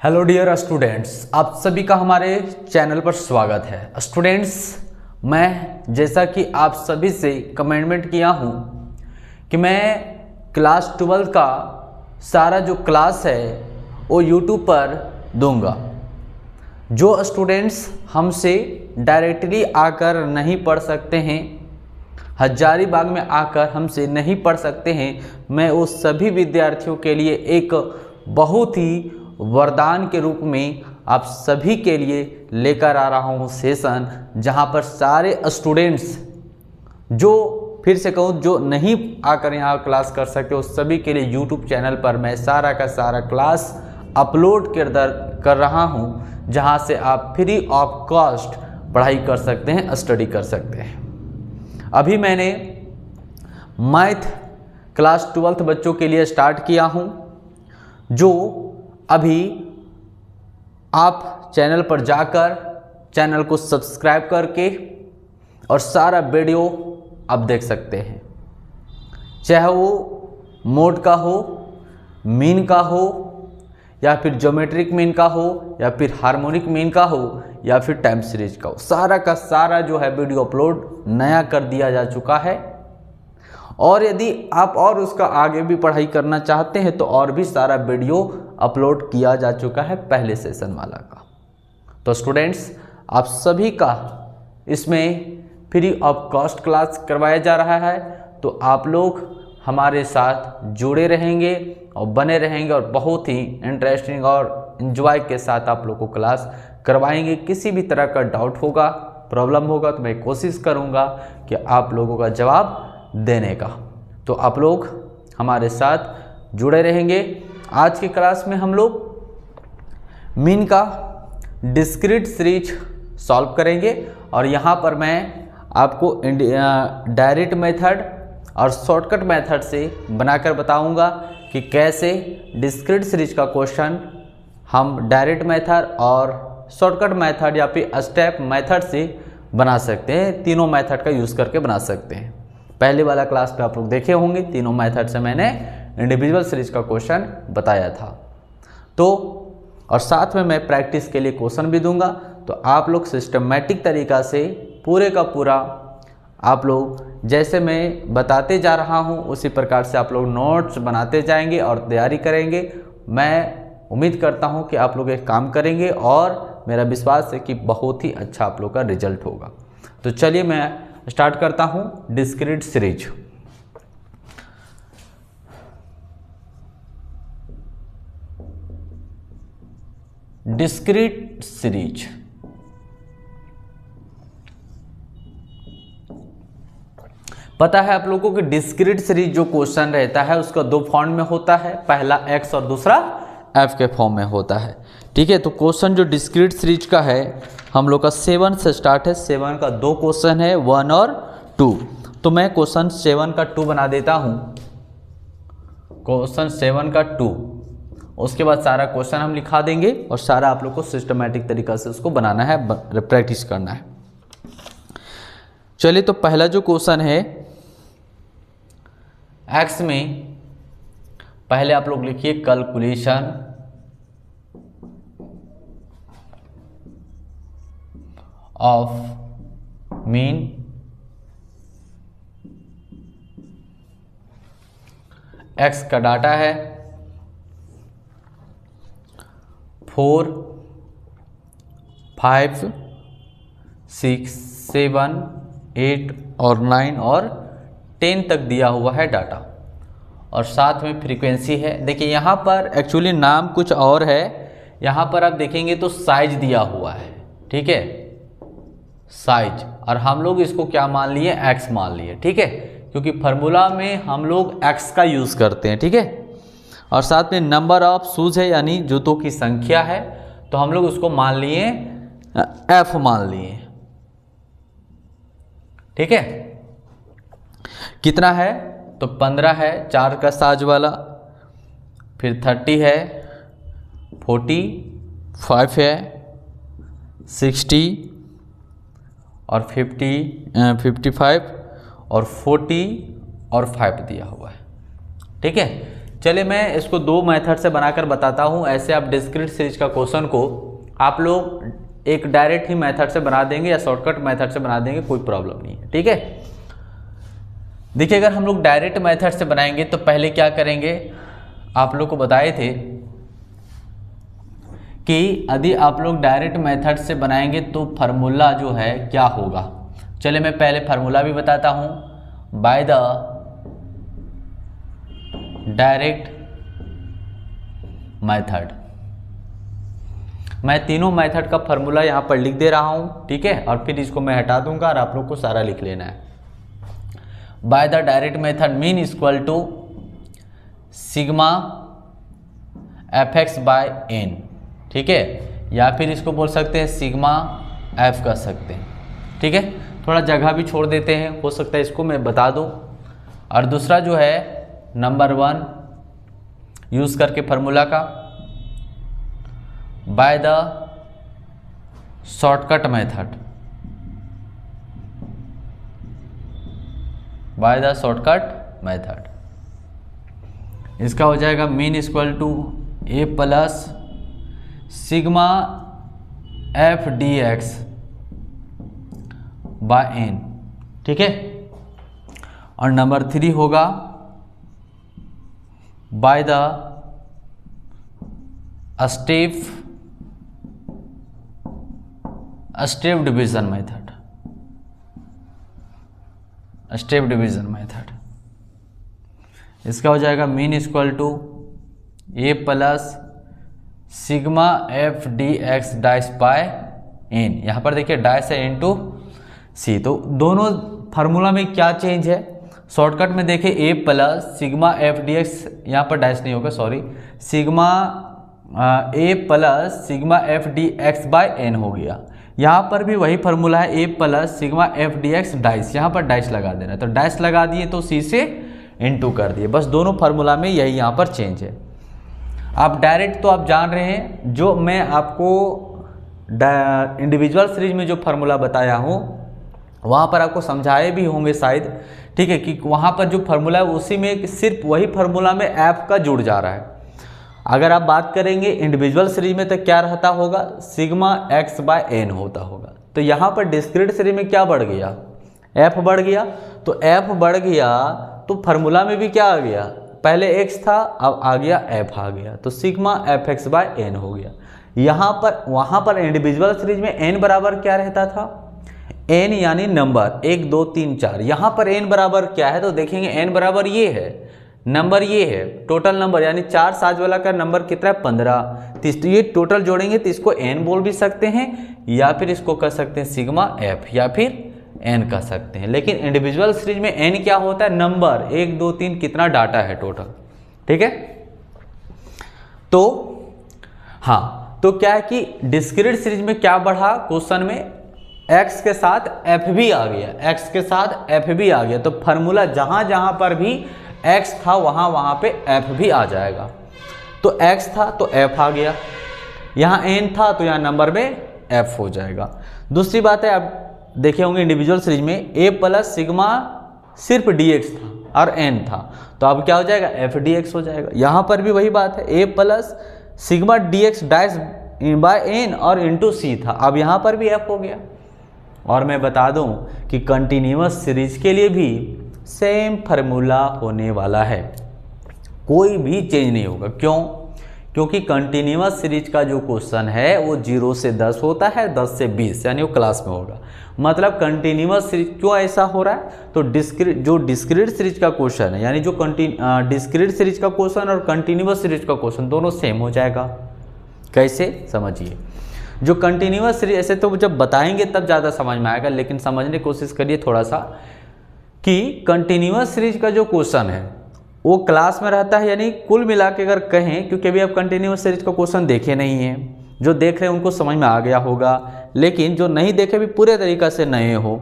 Hello dear students, आप सभी का हमारे चैनल पर स्वागत है। स्टूडेंट्स, मैं जैसा कि आप सभी से कमेंटमेंट किया हूँ कि मैं क्लास 12 का सारा जो क्लास है वो यूट्यूब पर दूंगा। जो स्टूडेंट्स हमसे डायरेक्टली आकर नहीं पढ़ सकते हैं, हजारीबाग में आकर हमसे नहीं पढ़ सकते हैं, मैं उस सभी विद्यार्थियों के लिए एक बहुत ही वरदान के रूप में आप सभी के लिए लेकर आ रहा हूँ सेशन, जहाँ पर सारे स्टूडेंट्स जो फिर से कहूँ जो नहीं आकर यहाँ क्लास कर सकते उस सभी के लिए यूट्यूब चैनल पर मैं सारा का सारा क्लास अपलोड कर रहा हूँ, जहाँ से आप फ्री ऑफ कॉस्ट पढ़ाई कर सकते हैं, स्टडी कर सकते हैं। अभी मैंने मैथ क्लास 12th बच्चों के लिए स्टार्ट किया हूँ, जो अभी आप चैनल पर जाकर चैनल को सब्सक्राइब करके और सारा वीडियो आप देख सकते हैं, चाहे वो मोड का हो, मीन का हो, या फिर ज्योमेट्रिक मीन का हो, या फिर हार्मोनिक मीन का हो, या फिर टाइम सीरीज का हो। सारा का सारा जो है वीडियो अपलोड नया कर दिया जा चुका है। और यदि आप और उसका आगे भी पढ़ाई करना चाहते हैं तो और भी सारा वीडियो अपलोड किया जा चुका है पहले सेशन वाला का। तो स्टूडेंट्स, आप सभी का इसमें फ्री ऑफ कॉस्ट क्लास करवाया जा रहा है, तो आप लोग हमारे साथ जुड़े रहेंगे और बने रहेंगे और बहुत ही इंटरेस्टिंग और एंजॉय के साथ आप लोग को क्लास करवाएंगे। किसी भी तरह का डाउट होगा, प्रॉब्लम होगा, तो मैं कोशिश करूँगा कि आप लोगों का जवाब देने का। तो आप लोग हमारे साथ जुड़े रहेंगे। आज की क्लास में हम लोग मीन का डिस्क्रीट सीरीज सॉल्व करेंगे और यहाँ पर मैं आपको डायरेक्ट मेथड और शॉर्टकट मेथड से बनाकर बताऊंगा कि कैसे डिस्क्रीट सीरीज का क्वेश्चन हम डायरेक्ट मेथड और शॉर्टकट मेथड या फिर स्टेप मेथड से बना सकते हैं। तीनों मेथड का यूज़ करके बना सकते हैं। पहले वाला क्लास पे आप लोग देखे होंगे, तीनों मेथड से मैंने इंडिविजुअल सीरीज का क्वेश्चन बताया था। तो और साथ में मैं प्रैक्टिस के लिए क्वेश्चन भी दूंगा, तो आप लोग सिस्टमेटिक तरीक़ा से पूरे का पूरा आप लोग जैसे मैं बताते जा रहा हूं उसी प्रकार से आप लोग नोट्स बनाते जाएंगे और तैयारी करेंगे। मैं उम्मीद करता हूं कि आप लोग एक काम करेंगे और मेरा विश्वास है कि बहुत ही अच्छा आप लोग का रिजल्ट होगा। तो चलिए मैं स्टार्ट करता हूं डिस्क्रीट सीरीज। डिस्क्रीट सीरीज पता है आप लोगों को कि डिस्क्रीट सीरीज जो क्वेश्चन रहता है उसका दो फॉर्म में होता है, पहला एक्स और दूसरा एफ के फॉर्म में होता है। ठीक है, तो क्वेश्चन जो डिस्क्रीट सीरीज का है हम लोग का 7 से स्टार्ट है। 7 का दो क्वेश्चन है, 1 और 2। तो मैं क्वेश्चन 7 का 2 बना देता हूं। क्वेश्चन 7 का 2, उसके बाद सारा क्वेश्चन हम लिखा देंगे और सारा आप लोग को सिस्टमैटिक तरीका से उसको बनाना है, प्रैक्टिस करना है। चलिए, तो पहला जो क्वेश्चन है एक्स में, पहले आप लोग लिखिए कैलकुलेशन ऑफ मीन एक्स का डाटा है 4, 5, 6, 7, 8 और 9 और 10 तक दिया हुआ है डाटा, और साथ में फ्रीक्वेंसी है। देखिए यहाँ पर एक्चुअली नाम कुछ और है, यहाँ पर आप देखेंगे तो साइज दिया हुआ है। ठीक है, साइज, और हम लोग इसको क्या मान लिए, एक्स मान लिए। ठीक है, क्योंकि फार्मूला में हम लोग एक्स का यूज़ करते हैं। ठीक है, और साथ में नंबर ऑफ शूज़ है यानी जूतों की संख्या है, तो हम लोग उसको मान लिए एफ मान लिए। ठीक है, कितना है तो 15 है 4 का साइज वाला, फिर 30 है, 45 है, 60 और 55 और 40 और 5 दिया हुआ है। ठीक है, चलिए मैं इसको दो मेथड से बनाकर बताता हूँ। ऐसे आप डिस्क्रीट सीरीज का क्वेश्चन को आप लोग एक डायरेक्ट ही मेथड से बना देंगे या शॉर्टकट मेथड से बना देंगे, कोई प्रॉब्लम नहीं है, ठीक है। देखिए अगर हम लोग डायरेक्ट मेथड से बनाएंगे तो पहले क्या करेंगे, आप लोग को बताए थे कि यदि आप लोग डायरेक्ट मेथड से बनाएंगे तो फार्मूला जो है क्या होगा। चलिए मैं पहले फार्मूला भी बताता हूँ। बाय द डायरेक्ट मेथड, मैं तीनों मेथड का फार्मूला यहाँ पर लिख दे रहा हूँ, ठीक है, और फिर इसको मैं हटा दूंगा और आप लोग को सारा लिख लेना है। By the direct method mean equal to sigma F X by N, ठीक है, या फिर इसको बोल सकते हैं सिग्मा एफ कर सकते हैं, ठीक है। थोड़ा जगह भी छोड़ देते हैं, हो सकता है इसको मैं बता दूं। और दूसरा जो है नंबर 1 यूज़ करके फार्मूला का by the shortcut method, by the shortcut method, इसका हो जाएगा mean equal to A plus sigma F D X by N, ठीक है। और नंबर 3 होगा by the step division method, step division method, इसका हो जाएगा mean equal to A plus sigma F D X dash by N. यहाँ पर देखिए डैश है इनटू सी, तो दोनों फार्मूला में क्या चेंज है। शॉर्टकट में देखिए A plus sigma F D X, यहाँ पर डैश नहीं होगा sorry, sigma A plus sigma F D X by N हो गया। यहाँ पर भी वही फार्मूला है A plus sigma F D X dash, यहाँ पर डैश लगा देना है, तो डैश लगा दिए तो सी से इनटू कर दिए, बस दोनों फार्मूला में यही यहाँ पर चेंज है। आप डायरेक्ट तो आप जान रहे हैं, जो मैं आपको इंडिविजुअल सीरीज में जो फार्मूला बताया हूँ वहाँ पर आपको समझाए भी होंगे शायद, ठीक है, कि वहाँ पर जो फार्मूला है उसी में सिर्फ वही फार्मूला में एफ का जुड़ जा रहा है। अगर आप बात करेंगे इंडिविजुअल सीरीज में तो क्या रहता होगा, सिग्मा एक्स बाय एन होता होगा। तो यहाँ पर डिस्क्रीट सीरीज में क्या बढ़ गया, एफ बढ़ गया, तो एफ बढ़ गया तो फार्मूला में भी क्या आ गया, पहले एक्स था अब आ गया एफ आ गया, तो sigma F X by N हो गया। यहाँ पर वहाँ पर इंडिविजुअल सीरीज में एन बराबर क्या रहता था, एन यानी नंबर 1 2 3 4, यहाँ पर एन बराबर क्या है, तो देखेंगे एन बराबर ये है, नंबर ये है, टोटल नंबर यानी 4 साज वाला का नंबर कितना है 15, तो ये टोटल जोड़ेंगे तो इसको एन बोल भी सकते हैं या फिर इसको कर सकते हैं सिग्मा एफ या फिर एन कर सकते हैं। लेकिन इंडिविजुअल सीरीज में एन क्या होता है, नंबर 1 2 3 कितना डाटा है टोटल, ठीक है। तो हाँ, तो क्या है कि डिस्क्रीट सीरीज में क्या बढ़ा, क्वेश्चन में x के साथ f भी आ गया, x के साथ f भी आ गया, तो फार्मूला जहां जहां पर भी x था वहां वहां पे f भी आ जाएगा। तो x था तो f आ गया, यहाँ n था तो यहाँ नंबर में f हो जाएगा। दूसरी बात है, आप देखे होंगे इंडिविजुअल सीरीज में a प्लस सिग्मा सिर्फ dx था और n था, तो अब क्या हो जाएगा, f dx हो जाएगा। यहाँ पर भी वही बात है, a plus sigma dx dash by n और इंटू c था, अब यहाँ पर भी f हो गया। और मैं बता दूं कि कंटिन्यूअस सीरीज के लिए भी सेम फार्मूला होने वाला है, कोई भी चेंज नहीं होगा। क्यों? क्योंकि कंटिन्यूअस सीरीज का जो क्वेश्चन है वो 0 से 10 होता है, 10 से 20 यानी वो क्लास में होगा। मतलब कंटिन्यूअस सीरीज क्यों ऐसा हो रहा है, तो डिस्क्रीट सीरीज का क्वेश्चन है, यानी जो डिस्क्रीट सीरीज का क्वेश्चन और कंटिन्यूअस सीरीज का क्वेश्चन दोनों सेम हो जाएगा। कैसे, समझिए। जो कंटिन्यूअस सीरीज ऐसे तो जब बताएंगे तब ज़्यादा समझ में आएगा, लेकिन समझने की कोशिश करिए थोड़ा सा कि कंटिन्यूअस सीरीज का जो क्वेश्चन है वो क्लास में रहता है, यानी कुल मिला के अगर कहें, क्योंकि अभी आप कंटिन्यूअस सीरीज का क्वेश्चन देखे नहीं हैं, जो देख रहे हैं उनको समझ में आ गया होगा, लेकिन जो नहीं देखे भी पूरे तरीक़ा से नए हो,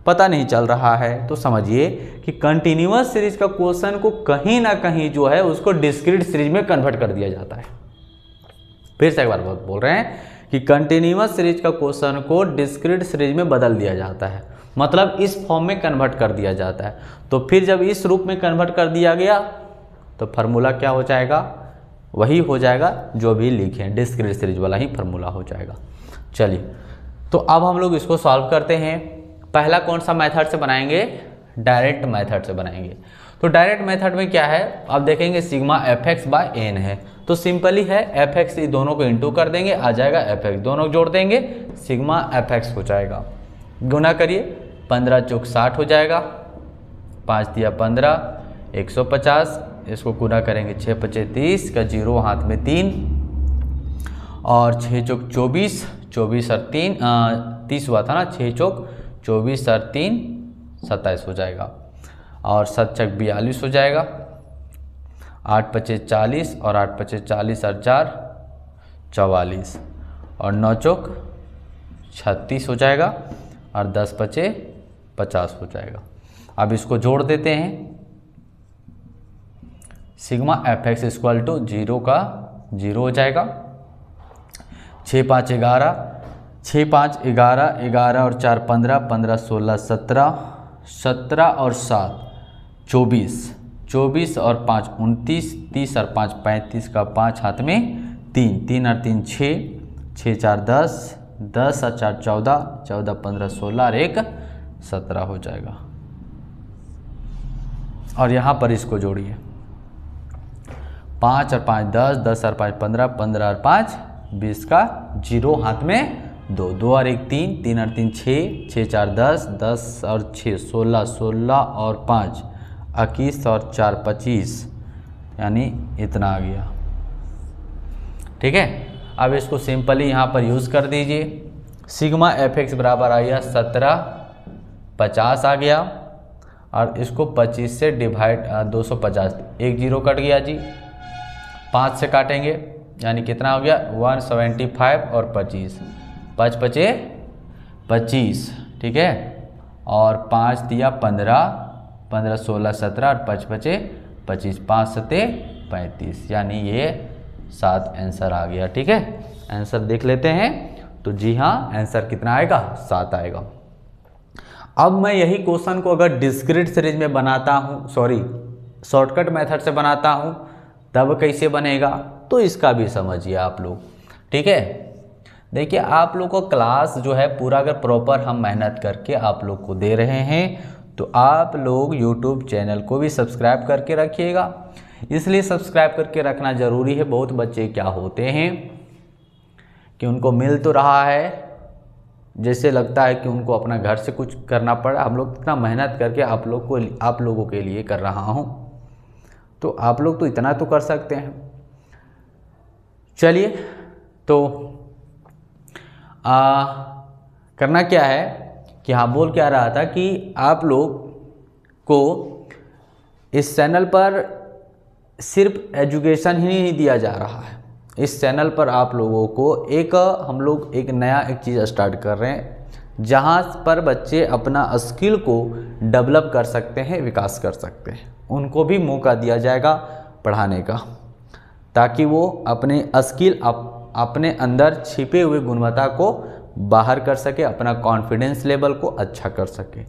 पता नहीं चल रहा है, तो समझिए कि कंटिन्यूअस सीरीज का क्वेश्चन को कहीं ना कहीं जो है उसको डिस्क्रीट सीरीज में कन्वर्ट कर दिया जाता है। फिर से एक बार बोल रहे हैं कि कंटिन्यूअस सीरीज का क्वेश्चन को डिस्क्रीट सीरीज में बदल दिया जाता है, मतलब इस फॉर्म में कन्वर्ट कर दिया जाता है। तो फिर जब इस रूप में कन्वर्ट कर दिया गया तो फार्मूला क्या हो जाएगा, वही हो जाएगा जो भी लिखे हैं, डिस्क्रीट सीरीज वाला ही फार्मूला हो जाएगा। चलिए, तो अब हम लोग इसको सॉल्व करते हैं। पहला कौन सा मेथड से बनाएंगे, डायरेक्ट मेथड से बनाएंगे। तो डायरेक्ट मेथड में क्या है, आप देखेंगे सिग्मा fx बाय n है, तो सिंपली है fx, दोनों को इंटू कर देंगे, आ जाएगा fx, दोनों जोड़ देंगे, सिग्मा fx हो जाएगा। गुना करिए, 15 चौक 60 हो जाएगा, 5 दिया 15, 150, इसको गुना करेंगे 6 पचे 30 का 0 हाथ में 3, और 6 चौक 24, 24 और 3 30 हुआ था ना, 6 चौक 24 और 3 27 हो जाएगा, और 7 चौक 42 हो जाएगा, 8 पचे 40 और 8 पचे 40 और 4 44, और 9 चौक 36 हो जाएगा, और 10 पचे 50 हो जाएगा। अब इसको जोड़ देते हैं, सिग्मा fx इक्वल टू 0 का 0 हो जाएगा, 6 5 11, 6 5 11, 11 और 4 15, 15 16 17, 17 और 7 24, 24 और 5 29, 30 और 5 35 का 5 हाथ में 3, 3 और 3 6, 6 4 10, 10 और 4 14, 14 15 16 और 1 17 हो जाएगा। और यहाँ पर इसको जोड़िए, 5 और 5 10, 10 और 5 15, 15 और 5 20 का 0 हाथ में 2, 2 और 1 3, 3 और 3 6, 6 4 10, 10 और 6 16, 16 और 5 21 और 4 25, यानी इतना आ गया। ठीक है, अब इसको सिंपली यहाँ पर यूज़ कर दीजिए, सिग्मा fx बराबर आ गया 17 50 आ गया, और इसको 25 से डिवाइड 250, 1 0 कट गया जी, 5 से काटेंगे यानी कितना हो गया 175 और 25, 5 पचे 25, ठीक है, और 5 दिया 15, 15 16 17 और 5 पचे 25, 5 सते 35, यानी ये 7 आंसर आ गया। ठीक है, आंसर देख लेते हैं, तो जी हाँ आंसर कितना आएगा 7 आएगा। अब मैं यही क्वेश्चन को अगर डिस्क्रीट सीरीज में बनाता हूँ, सॉरी शॉर्टकट मेथड से बनाता हूँ, तब कैसे बनेगा, तो इसका भी समझिए आप लोग। ठीक है, देखिए आप लोग को क्लास जो है पूरा अगर प्रॉपर हम मेहनत करके आप लोग को दे रहे हैं, तो आप लोग YouTube चैनल को भी सब्सक्राइब करके रखिएगा। इसलिए सब्सक्राइब करके रखना ज़रूरी है। बहुत बच्चे क्या होते हैं कि उनको मिल तो रहा है, जैसे लगता है कि उनको अपना घर से कुछ करना पड़ा। हम लोग इतना मेहनत करके आप लोगों के लिए कर रहा हूँ, तो आप लोग तो इतना तो कर सकते हैं। चलिए, तो करना क्या है कि हाँ बोल क्या रहा था कि आप लोग को इस चैनल पर सिर्फ एजुकेशन ही नहीं दिया जा रहा है। इस चैनल पर आप लोगों को हम लोग एक नया चीज़ स्टार्ट कर रहे हैं, जहाँ पर बच्चे अपना स्किल को डेवलप कर सकते हैं, विकास कर सकते हैं। उनको भी मौका दिया जाएगा पढ़ाने का, ताकि वो अपने स्किल अपने अंदर छिपे हुए गुणवत्ता को बाहर कर सके, अपना कॉन्फिडेंस लेवल को अच्छा कर सके,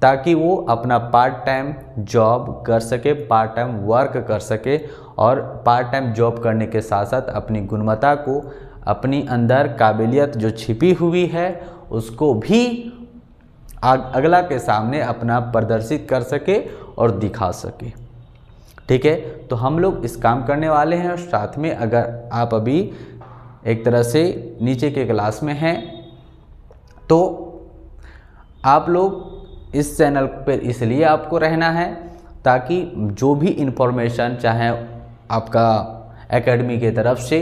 ताकि वो अपना पार्ट टाइम जॉब कर सके, पार्ट टाइम वर्क कर सके, और पार्ट टाइम जॉब करने के साथ साथ अपनी गुणवत्ता को, अपनी अंदर काबिलियत जो छिपी हुई है उसको भी अगला के सामने अपना प्रदर्शित कर सके और दिखा सके। ठीक है, तो हम लोग इस काम करने वाले हैं। और साथ में अगर आप अभी एक तरह से नीचे के क्लास में हैं, तो आप लोग इस चैनल पर इसलिए आपको रहना है ताकि जो भी इन्फॉर्मेशन चाहे आपका एकेडमी की तरफ से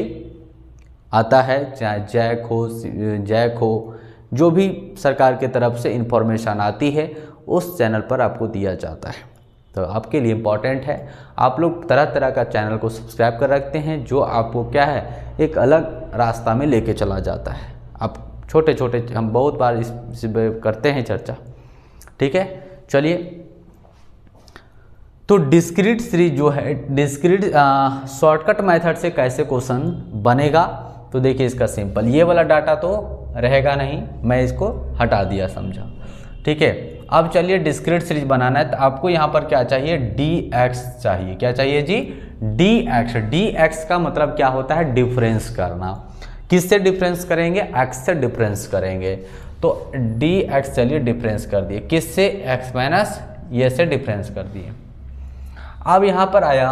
आता है, चाहे जैक हो, जो भी सरकार की तरफ से इन्फॉर्मेशन आती है उस चैनल पर आपको दिया जाता है। तो आपके लिए इम्पॉर्टेंट है, आप लोग तरह तरह का चैनल को सब्सक्राइब कर रखते हैं, जो आपको क्या है एक अलग रास्ता में लेके चला जाता है। आप छोटे छोटे हम बहुत बार इस करते हैं चर्चा। ठीक है, चलिए, तो डिस्क्रीट सीरीज जो है, डिस्क्रीट शॉर्टकट मेथड से कैसे क्वेश्चन बनेगा, तो देखिए इसका सिंपल, ये वाला डाटा तो रहेगा नहीं, मैं इसको हटा दिया समझा। ठीक है, अब चलिए डिस्क्रीट सीरीज बनाना है, तो आपको यहाँ पर क्या चाहिए, dx चाहिए। क्या चाहिए जी, dx। dx का मतलब क्या होता है, डिफरेंस करना। किससे डिफरेंस करेंगे, x से डिफरेंस करेंगे। तो dx चलिए डिफरेंस कर दिए, किससे, x माइनस ये से डिफरेंस कर दिए। अब यहाँ पर आया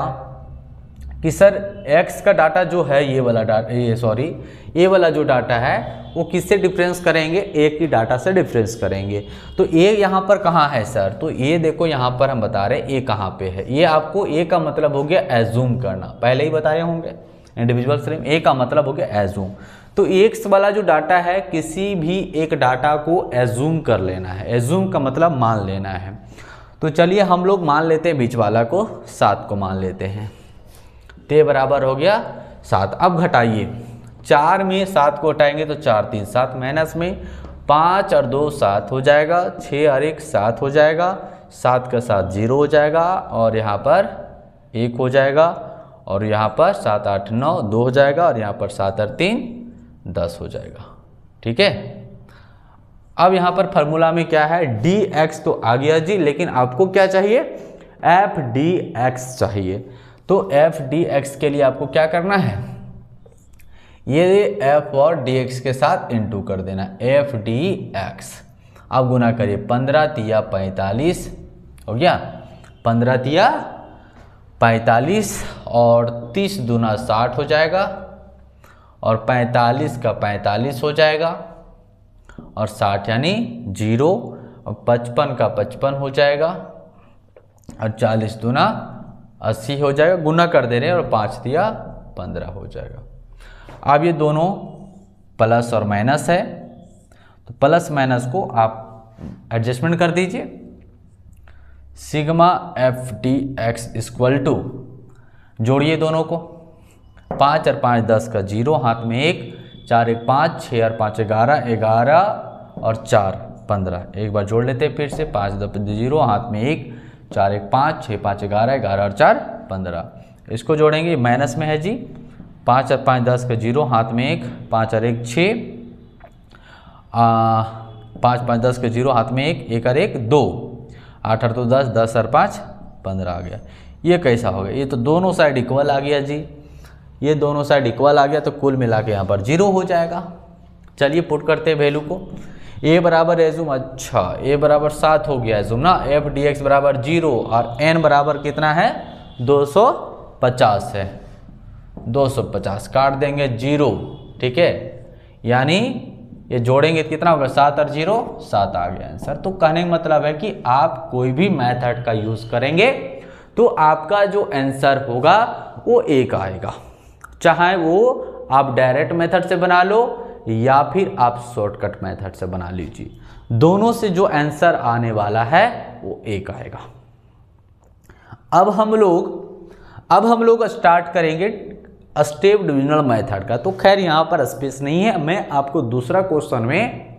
कि सर x का डाटा जो है, ये वाला डाटा, ये वाला जो डाटा है वो किससे डिफरेंस करेंगे, a की डाटा से डिफरेंस करेंगे। तो a यहाँ पर कहाँ है सर, तो ये देखो यहाँ पर हम बता रहे हैं a कहाँ पे है। ये आपको a का मतलब हो गया एज्यूम करना, पहले ही बताए होंगे इंडिविजुअल स्ट्रीम। a का मतलब हो गया एज्यूम। तो x वाला जो डाटा है, किसी भी एक डाटा को एज्यूम कर लेना है। एज्यूम का मतलब मान लेना है। तो चलिए हम लोग मान लेते हैं बीच वाला को 7 को मान लेते हैं। ते बराबर हो गया 7। अब घटाइए, 4 में 7 को हटाएंगे तो 4 3 7, माइनस में 5 और 2 7 हो जाएगा, 6 और 1 7 हो जाएगा, 7 का 7 0 हो जाएगा, और यहाँ पर 1 हो जाएगा, और यहाँ पर 7 8 9 2 हो जाएगा, और यहाँ पर 7 और 3 10 हो जाएगा। ठीक है। अब यहाँ पर फॉर्मूला में क्या है, dx तो आ गया जी, लेकिन आपको क्या चाहिए, एफ डी एक्स चाहिए। तो एफ डी एक्स के लिए आपको क्या करना है, ये f और dx के साथ इनटू कर देना, एफ डी एक्स। अब गुना करिए, 15 तिया 45 हो गया, 15 तिया 45, और 30 दूना 60 हो जाएगा, और 45 का 45 हो जाएगा, और 60 यानी 0, और 55 का 55 हो जाएगा, और 40 दूना 80 हो जाएगा। गुना कर दे रहे हैं, और 5 दिया 15 हो जाएगा। अब ये दोनों प्लस और माइनस है, तो प्लस माइनस को आप एडजस्टमेंट कर दीजिए। Sigma F D X equal to, जोड़िए दोनों को, 5 और 5 10 का 0, हाथ में 1, 4 1 5, 6 और 5 11, 11 और 4 15। एक बार जोड़ लेते हैं फिर से, 5 2 0, हाथ में 1, 4 1 5, 6 5 11, 11 और 4 15। इसको जोड़ेंगे, माइनस में है जी, 5 और 5 10 का 0, हाथ में 1, 5 और 1 6, 5 5 10 का 0, हाथ में 1, 1 और 1 2, 8 और 2 10, 10 और 5 15 आ गया। ये कैसा हो गया, ये तो दोनों साइड इक्वल आ गया जी, ये दोनों साइड इक्वल आ गया, तो कुल मिला के यहाँ पर 0 हो जाएगा। चलिए पुट करते हैं वैल्यू को, a बराबर एज्यूम, अच्छा a बराबर 7 हो गया एज्यूम ना, एफ डी एक्स बराबर 0, और n बराबर कितना है, 250 है, 250 काट देंगे 0। ठीक है, यानी ये जोड़ेंगे कितना होगा, 7 और 0 7 आ गया आंसर। तो कहने का मतलब है कि आप कोई भी मेथड का यूज़ करेंगे तो आपका जो आंसर होगा वो 1 आएगा, चाहे वो आप डायरेक्ट मेथड से बना लो या फिर आप शॉर्टकट मेथड से बना लीजिए, दोनों से जो आंसर आने वाला है वो 1 आएगा। अब हम लोग स्टार्ट करेंगे स्टेप डिविजनल मेथड का। तो खैर यहाँ पर स्पेस नहीं है, मैं आपको दूसरा क्वेश्चन में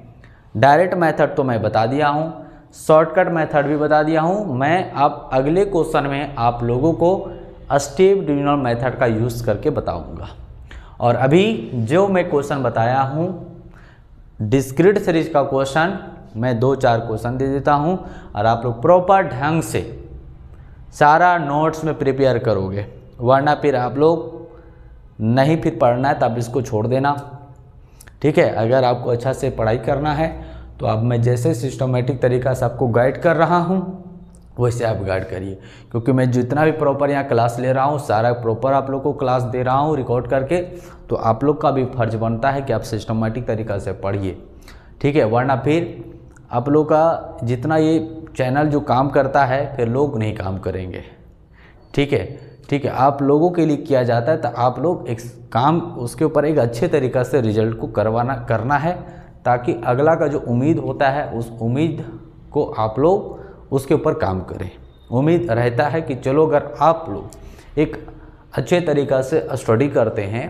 डायरेक्ट मेथड तो मैं बता दिया हूँ, शॉर्टकट मेथड भी बता दिया हूँ। मैं अब अगले क्वेश्चन में आप लोगों को स्टेप डिविजनल मेथड का यूज़ करके बताऊँगा। और अभी जो मैं क्वेश्चन बताया हूँ डिस्क्रीट सीरीज का क्वेश्चन, मैं 2-4 क्वेश्चन दे देता हूँ, और आप लोग प्रॉपर ढंग से सारा नोट्स में प्रिपेयर करोगे, वरना फिर आप लोग नहीं फिर पढ़ना है तो आप इसको छोड़ देना। ठीक है, अगर आपको अच्छा से पढ़ाई करना है तो अब मैं जैसे सिस्टमेटिक तरीक़ा से आपको गाइड कर रहा हूँ वैसे आप गाइड करिए, क्योंकि मैं जितना भी प्रॉपर यहाँ क्लास ले रहा हूँ सारा प्रॉपर आप लोग को क्लास दे रहा हूँ रिकॉर्ड करके, तो आप लोग का भी फर्ज बनता है कि आप सिस्टमेटिक तरीक़ा से पढ़िए। ठीक है, वरना फिर आप लोग का जितना ये चैनल जो काम करता है फिर लोग नहीं काम करेंगे। ठीक है, आप लोगों के लिए किया जाता है, तो आप लोग एक काम उसके ऊपर एक अच्छे तरीक़ा से रिजल्ट को करना है, ताकि अगला का जो उम्मीद होता है उस उम्मीद को आप लोग उसके ऊपर काम करें। उम्मीद रहता है कि चलो अगर आप लोग एक अच्छे तरीक़ा से स्टडी करते हैं,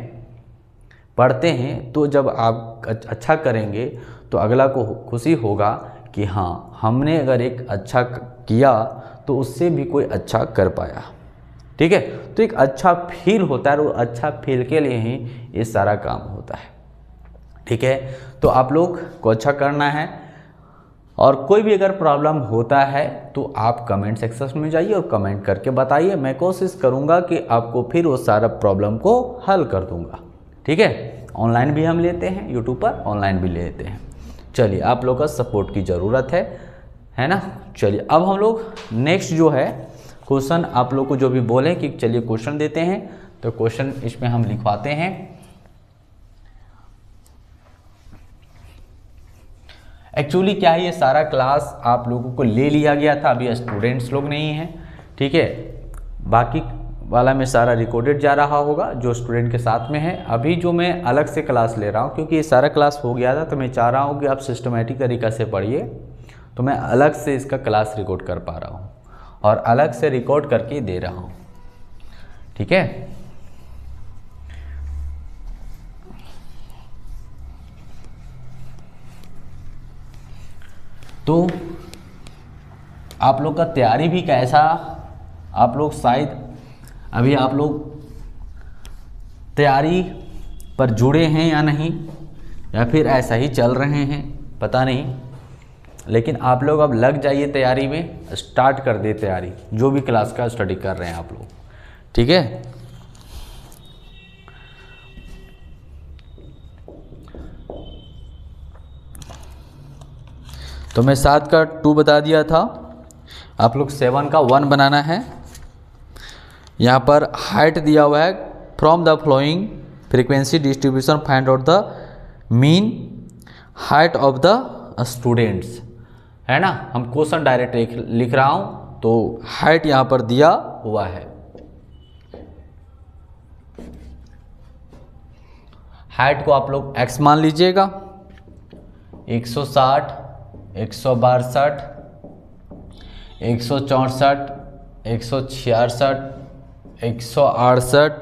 पढ़ते हैं, तो जब आप अच्छा करेंगे तो अगला को खुशी होगा कि हाँ हमने अगर एक अच्छा किया तो उससे भी कोई अच्छा कर पाया। ठीक है, तो एक अच्छा फील होता है, और अच्छा फील के लिए ही ये सारा काम होता है। ठीक है, तो आप लोग को अच्छा करना है, और कोई भी अगर प्रॉब्लम होता है तो आप कमेंट सेक्शन में जाइए और कमेंट करके बताइए, मैं कोशिश करूंगा कि आपको फिर वो सारा प्रॉब्लम को हल कर दूंगा। ठीक है, ऑनलाइन भी हम लेते हैं, यूट्यूब पर ऑनलाइन भी लेते हैं। चलिए, आप लोग का सपोर्ट की ज़रूरत है ना। चलिए, अब हम लोग नेक्स्ट जो है क्वेश्चन आप लोग को जो भी बोले कि चलिए क्वेश्चन देते हैं, तो क्वेश्चन इसमें हम लिखवाते हैं। एक्चुअली क्या है, ये सारा क्लास आप लोगों को ले लिया गया था, अभी स्टूडेंट्स लोग नहीं हैं। ठीक है, बाकी वाला में सारा रिकॉर्डेड जा रहा होगा जो स्टूडेंट के साथ में है। अभी जो मैं अलग से क्लास ले रहा हूँ, क्योंकि ये सारा क्लास हो गया था, तो मैं चाह रहा हूँ कि आप सिस्टमेटिक तरीक़ा से पढ़िए, तो मैं अलग से इसका क्लास रिकॉर्ड कर पा रहा हूँ और अलग से रिकॉर्ड करके दे रहा हूँ। ठीक है, तो आप लोग का तैयारी भी कैसा, आप लोग शायद अभी आप लोग तैयारी पर जुड़े हैं या नहीं, या फिर ऐसा ही चल रहे हैं, पता नहीं। लेकिन आप लोग अब लग जाइए तैयारी में, स्टार्ट कर दे तैयारी, जो भी क्लास का स्टडी कर रहे हैं आप लोग। ठीक है, तो मैं 7 का 2 बता दिया था, आप लोग 7 का 1 बनाना है। यहाँ पर हाइट दिया हुआ है, from the flowing frequency distribution find out the mean height of the students, है ना। हम क्वेश्चन डायरेक्ट लिख रहा हूँ, तो हाइट यहाँ पर दिया हुआ है। हाइट को आप लोग x मान लीजिएगा, 160, 162, 164, 166, 168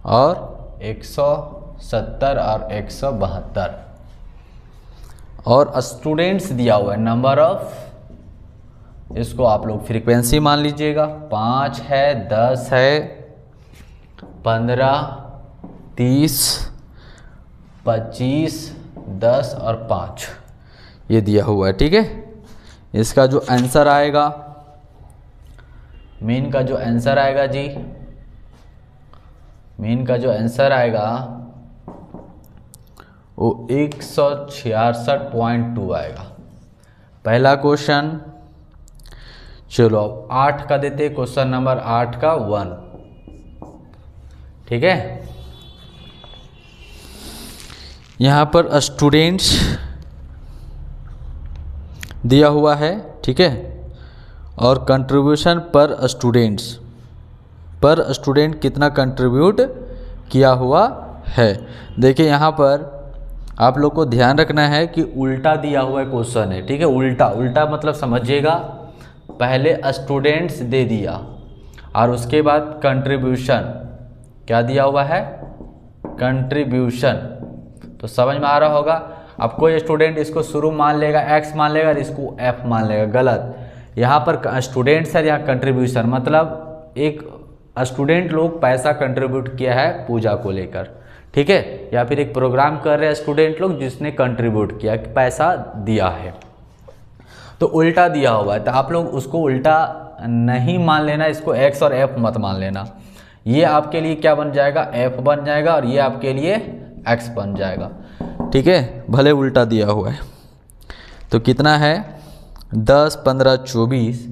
और 170 और 172, और स्टूडेंट्स दिया हुआ है नंबर ऑफ, इसको आप लोग फ्रीक्वेंसी मान लीजिएगा, 5 है, 10 है, 15, 30, 25, 10 और 5 ये दिया हुआ है। ठीक है, इसका जो आंसर आएगा, मीन का जो आंसर आएगा जी, मीन का जो आंसर आएगा वो 166.2 आएगा। पहला क्वेश्चन। चलो अब 8 का देते, क्वेश्चन नंबर 8 का 1। ठीक है, यहाँ पर स्टूडेंट्स दिया हुआ है। ठीक है, और कंट्रीब्यूशन पर स्टूडेंट कितना कंट्रीब्यूट किया हुआ है। देखिए यहाँ पर आप लोग को ध्यान रखना है कि उल्टा दिया हुआ क्वेश्चन है। ठीक है, उल्टा मतलब समझिएगा, पहले स्टूडेंट्स दे दिया और उसके बाद कंट्रीब्यूशन क्या दिया हुआ है, कंट्रीब्यूशन। तो समझ में आ रहा होगा। अब कोई स्टूडेंट इसको शुरू मान लेगा, x मान लेगा और इसको f मान लेगा, गलत। यहाँ पर स्टूडेंट्स है, यहाँ कंट्रीब्यूशन, मतलब एक स्टूडेंट लोग पैसा कंट्रीब्यूट किया है पूजा को लेकर। ठीक है, या फिर एक प्रोग्राम कर रहे हैं स्टूडेंट लोग जिसने कंट्रीब्यूट किया, पैसा दिया है, तो उल्टा दिया हुआ है। तो आप लोग उसको उल्टा नहीं मान लेना, इसको x और f मत मान लेना। ये आपके लिए क्या बन जाएगा, f बन जाएगा, और ये आपके लिए x बन जाएगा। ठीक है, भले उल्टा दिया हुआ है। तो कितना है, 10, 15, 24,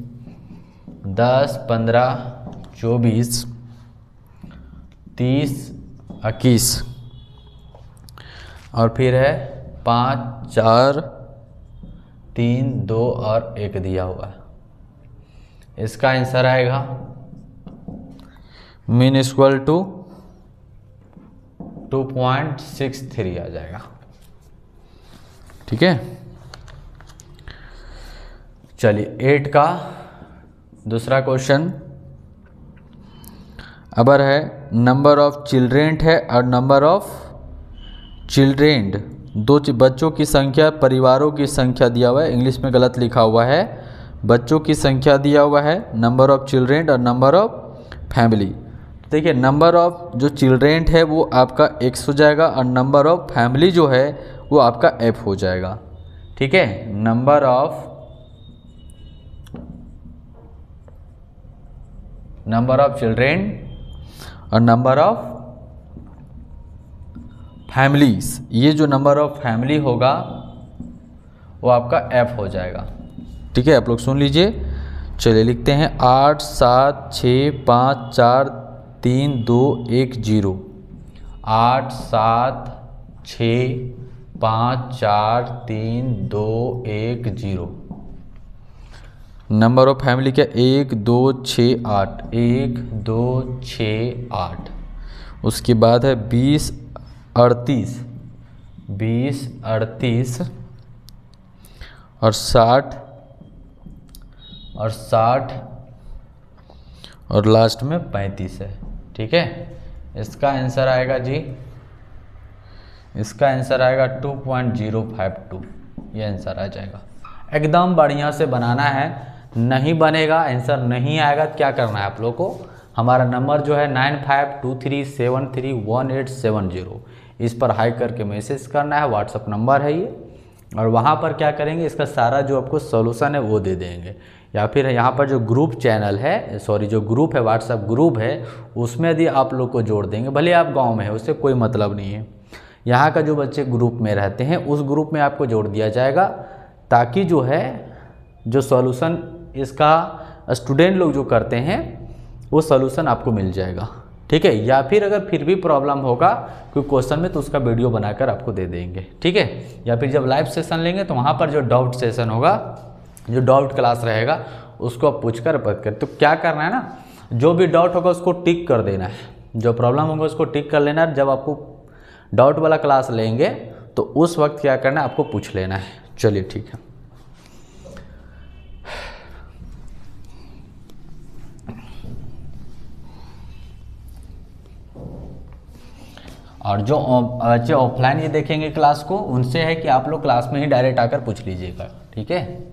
10, 15, 24, 30, 21, और फिर है 5, 4, 3, 2 और 1 दिया हुआ है। इसका आंसर आएगा मीन इक्वल टू 2.63 आ जाएगा। ठीक है, चलिए 8 का दूसरा क्वेश्चन। अबर है नंबर ऑफ चिल्ड्रेन है और नंबर ऑफ चिल्ड्रेन, दो बच्चों की संख्या, परिवारों की संख्या दिया हुआ है। इंग्लिश में गलत लिखा हुआ है, बच्चों की संख्या दिया हुआ है, नंबर ऑफ चिल्ड्रेन और नंबर ऑफ फैमिली। तो देखिए नंबर ऑफ जो चिल्ड्रेन है वो आपका x हो जाएगा और नंबर ऑफ फैमिली जो है वो आपका f हो जाएगा। ठीक है, नंबर ऑफ चिल्ड्रेन और नंबर ऑफ फैमिलीज। ये जो नंबर ऑफ फैमिली होगा वो आपका f हो जाएगा। ठीक है, आप लोग सुन लीजिए। चलिए लिखते हैं 8 7 6 5 4 3 2 1 0। 8 7 6 5 4 3 2 1 0। नंबर ऑफ फैमिली क्या, 1 2 6 8, 1 2 6 8। उसके बाद है 20 38 और 60 और लास्ट में 35 है। ठीक है, इसका आंसर आएगा जी, इसका आंसर आएगा 2.052। ये आंसर आ जाएगा। एकदम बढ़िया से बनाना है, नहीं बनेगा आंसर नहीं आएगा तो क्या करना है आप लोग को, हमारा नंबर जो है 9523731870, इस पर हाई करके मैसेज करना है। व्हाट्सअप नंबर है ये, और वहाँ पर क्या करेंगे, इसका सारा जो आपको सॉल्यूशन है वो दे देंगे। या फिर यहाँ पर जो ग्रुप चैनल है, सॉरी जो ग्रुप है, व्हाट्सअप ग्रुप है, उसमें यदि आप लोग को जोड़ देंगे। भले आप गाँव में है, उससे कोई मतलब नहीं है। यहाँ का जो बच्चे ग्रुप में रहते हैं उस ग्रुप में आपको जोड़ दिया जाएगा, ताकि जो है जो सॉल्यूशन इसका स्टूडेंट लोग जो करते हैं वो सॉल्यूशन आपको मिल जाएगा। ठीक है, या फिर अगर फिर भी प्रॉब्लम होगा कोई क्वेश्चन में तो उसका वीडियो बनाकर आपको दे देंगे। ठीक है, या फिर जब लाइव सेशन लेंगे तो वहाँ पर जो डाउट सेशन होगा, जो डाउट क्लास रहेगा, उसको आप पूछकर बात करें। तो क्या करना है ना, जो भी डाउट होगा उसको टिक कर देना है, जो प्रॉब्लम होगा उसको टिक कर लेना है। जब आपको डाउट वाला क्लास लेंगे तो उस वक्त क्या करना है, आपको पूछ लेना है। चलिए ठीक है, और जो बच्चे ऑफलाइन ये देखेंगे क्लास को, उनसे है कि आप लोग क्लास में ही डायरेक्ट आकर पूछ लीजिएगा। ठीक है,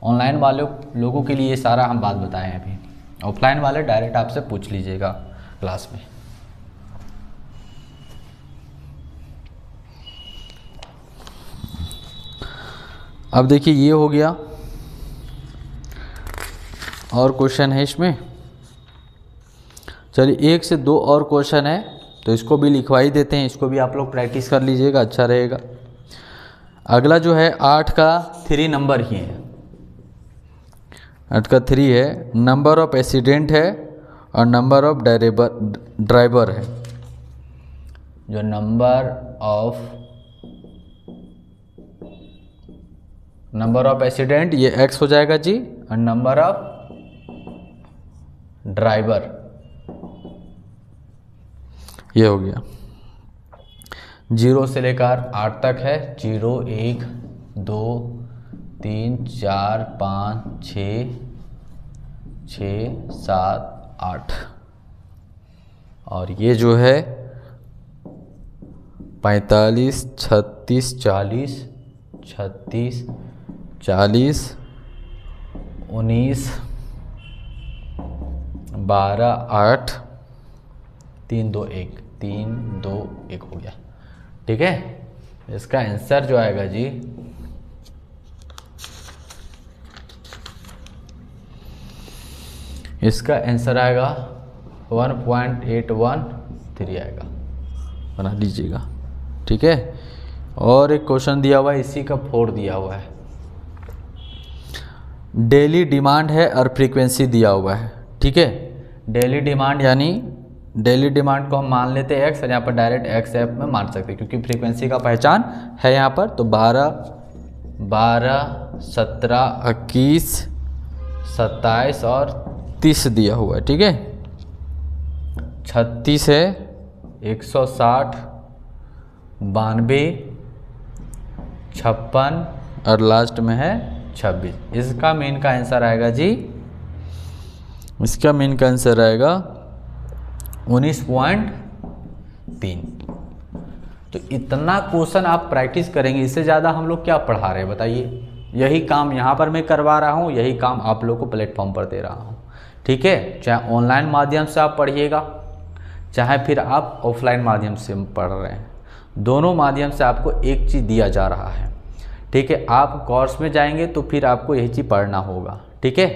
ऑनलाइन वाले लोगों के लिए ये सारा हम बात बताए हैं अभी। ऑफलाइन वाले डायरेक्ट आपसे पूछ लीजिएगा क्लास में। अब देखिए ये हो गया, और क्वेश्चन है इसमें। चलिए 1 से 2 और क्वेश्चन है, तो इसको भी लिखवा ही देते हैं, इसको भी आप लोग प्रैक्टिस कर लीजिएगा, अच्छा रहेगा। अगला जो है 8 का 3 नंबर ही है, 8 का 3 है, नंबर ऑफ एक्सीडेंट है और नंबर ऑफ ड्राइवर है। जो नंबर ऑफ एक्सीडेंट ये x हो जाएगा जी, और नंबर ऑफ ड्राइवर ये हो गया। 0 से लेकर 8 तक है, 0 1 2 3 4 5 6 7 8, और ये जो है 45 36 40 36 40 19 12 8 3 2 1 3 2 1 हो गया। ठीक है, इसका आंसर जो आएगा जी, इसका आंसर आएगा 1.813 आएगा, बना लीजिएगा। ठीक है, और एक क्वेश्चन दिया हुआ है, इसी का 4 दिया हुआ है। डेली डिमांड है और फ्रीक्वेंसी दिया हुआ है। ठीक है, डेली डिमांड यानी डेली डिमांड को हम मान लेते हैं x, और यहाँ पर डायरेक्ट एक्स एफ में मान सकते हैं क्योंकि फ्रीक्वेंसी का पहचान है यहाँ पर। तो 12 17 21 27 और 30 दिया हुआ है। ठीक है, 36 है, 160 92 56 और लास्ट में है 26। इसका मेन का आंसर आएगा जी, इसका मेन का आंसर आएगा 19.3। तो इतना क्वेश्चन आप प्रैक्टिस करेंगे, इससे ज़्यादा हम लोग क्या पढ़ा रहे हैं बताइए। यही काम यहाँ पर मैं करवा रहा हूँ, यही काम आप लोग को प्लेटफॉर्म पर दे रहा हूँ। ठीक है, चाहे ऑनलाइन माध्यम से आप पढ़िएगा, चाहे फिर आप ऑफलाइन माध्यम से पढ़ रहे हैं, दोनों माध्यम से आपको एक चीज़ दिया जा रहा है। ठीक है। आप कोर्स में जाएंगे तो फिर आपको यही चीज़ पढ़ना होगा, ठीक है।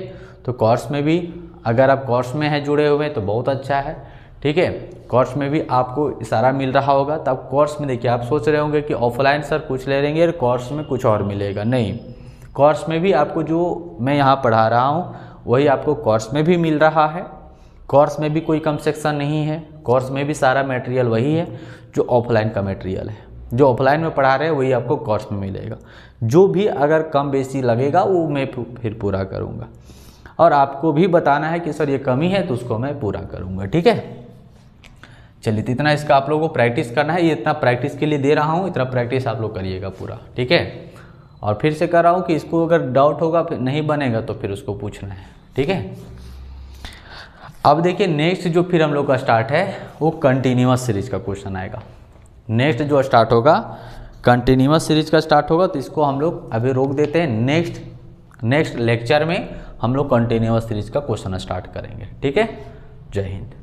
तो कोर्स में भी अगर आप कोर्स में हैं जुड़े हुए तो बहुत अच्छा है, ठीक है। कोर्स में भी आपको सारा मिल रहा होगा। तब कोर्स में देखिए, आप सोच रहे होंगे कि ऑफलाइन सर कुछ ले लेंगे और कोर्स में कुछ और मिलेगा, नहीं। कोर्स में भी आपको जो मैं यहाँ पढ़ा रहा हूँ वही आपको कोर्स में भी मिल रहा है। कोर्स में भी कोई कम सेक्शन नहीं है, कोर्स में भी सारा मटेरियल वही है जो ऑफलाइन का मटेरियल है। जो ऑफलाइन में पढ़ा रहे हैं वही आपको कोर्स में मिलेगा। जो भी अगर कम बेसी लगेगा वो मैं फिर पूरा करूँगा, और आपको भी बताना है कि सर ये कमी है तो उसको मैं पूरा करूँगा, ठीक है। चलिए, तो इतना इसका आप लोगों को प्रैक्टिस करना है। ये इतना प्रैक्टिस के लिए दे रहा हूँ, इतना प्रैक्टिस आप लोग करिएगा पूरा, ठीक है। और फिर से कर रहा हूँ कि इसको अगर डाउट होगा, फिर नहीं बनेगा तो फिर उसको पूछना है, ठीक है। अब देखिए नेक्स्ट जो फिर हम लोग का स्टार्ट है वो कंटिन्यूअस सीरीज का क्वेश्चन आएगा। नेक्स्ट जो स्टार्ट होगा कंटिन्यूअस सीरीज का स्टार्ट होगा, तो इसको हम लोग अभी रोक देते हैं। नेक्स्ट लेक्चर में हम लोग कंटिन्यूअस सीरीज का क्वेश्चन स्टार्ट करेंगे, ठीक है। जय हिंद।